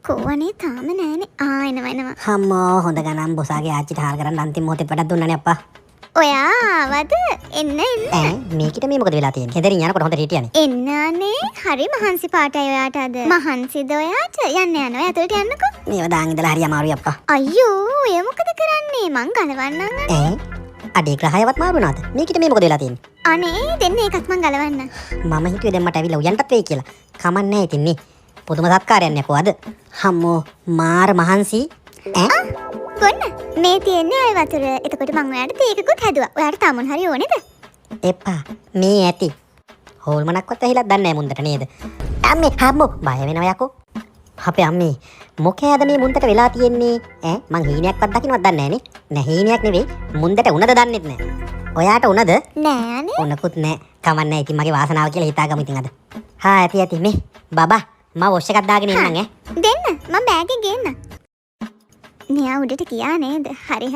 කොවනේ තාම නෑනේ. එනවා. හම්මෝ හොඳ ගණන් බොසාගේ ආච්චිට හාල් කරන්න අන්තිම මොහොතේ වැඩක් දුන්නානේ අප්පා. ඔයා ආවද? එන්න. මේකිට මේ මොකද වෙලා තියෙන්නේ? හෙදරින් යනකොට හොඳට හිටියානේ. එන්නානේ. හරි මහන්සි පාටයි ඔයාට අද. මහන්සිද ඔයාට? යන්න යනවා. ඇතුළට යන්නකෝ. මේව දාන් ඉඳලා හරි අමාරුයි අප්පා. අයියෝ, ඔය මොකද කරන්නේ? මං ගලවන්නම්. අඩේ ග්‍රහයවත් මාරු වුණාද? මේකිට මේ මොකද වෙලා තියෙන්නේ? අනේ දෙන්න ඒකත් මං ගලවන්න. මම හිතුවේ දැන් මට ඇවිල්ලා උයන්ටත් වෙයි කියලා. කමක් නැහැ ඉතින් නේ. පුදුම සත්කාරයක් නේකෝ අද. හම්මෝ මාර මහන්සි. කොන්න මේ තියෙන්නේ අය වතුර. එතකොට මං ඔයාලට තේකකුත් හැදුවා. ඔයාලට තාමුන් හරි ඕනේද? එපා මේ ඇති. හොල්මනක්වත් ඇහිලා දන්නේ නැහැ මුන්දට නේද? අම්මේ හම්මෝ බය වෙනවා යකෝ. අපේ අම්මේ මොකේද මේ මුන්දට වෙලා තියෙන්නේ? මං හීනයක්වත් දකින්නවත් දන්නේ නැහැ නේ. නෑ හීනයක් නෙවෙයි. මුන්දට උනද දන්නෙත් නැහැ. ඔයාට උනද? නෑනේ. උනකුත් නැහැ. කමක් නැහැ. ඉතින් මගේ වාසනාව කියලා හිතාගමු ඉතින් අද. ඇති මේ බබා මම වොෂ් එකක් දාගෙන ඉන්නම් දෙන්න මම බෑග් එක ගේන්න. මෙයා උඩට ගියා නේද? හරි.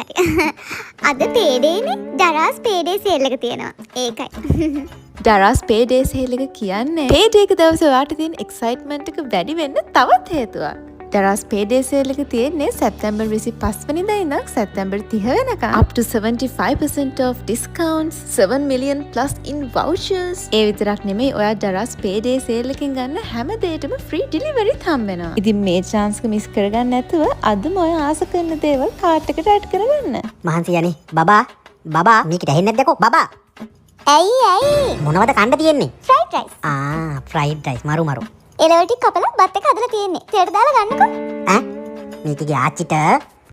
අද පේඩේනේ. දරාස් පේඩේ සේල් එක තියෙනවා. ඒකයි. දරාස් පේඩේ සේල් එක කියන්නේ පේඩේ එක දවසේ ඔයාට තියෙන එක්සයිට්මන්ට් එක වැඩි වෙන්න තවත් හේතුවක්. දරාස් පේඩේ සේල් එක තියෙන්නේ සැප්තැම්බර් 25 වෙනිදා ඉඳන් සැප්තැම්බර් 30 වෙනකම්. up to 75% off discounts, 7 million plus in vouchers. ඒ විතරක් නෙමෙයි ඔයා දරාස් පේඩේ සේල් එකෙන් ගන්න හැම දෙයකටම free delivery හම්බෙනවා. ඉතින් මේ chance එක මිස් කරගන්න නැතුව අදම ඔය ආස කරන දේවල් කාට් එකට ඇඩ් කරගන්න. මහන්සි යන්නේ බබා මේකට ඇහෙන්නේ නැද්ද යකෝ බබා. ඇයි මොනවද කන්න තියෙන්නේ? Fried rice. ෆ්‍රයිඩ් රයිස් මරු. එළවලු ටික කපලා බත් එක හදලා තියෙන්නේ. තේට දාලා ගන්නකෝ. මේකගේ ආච්චිට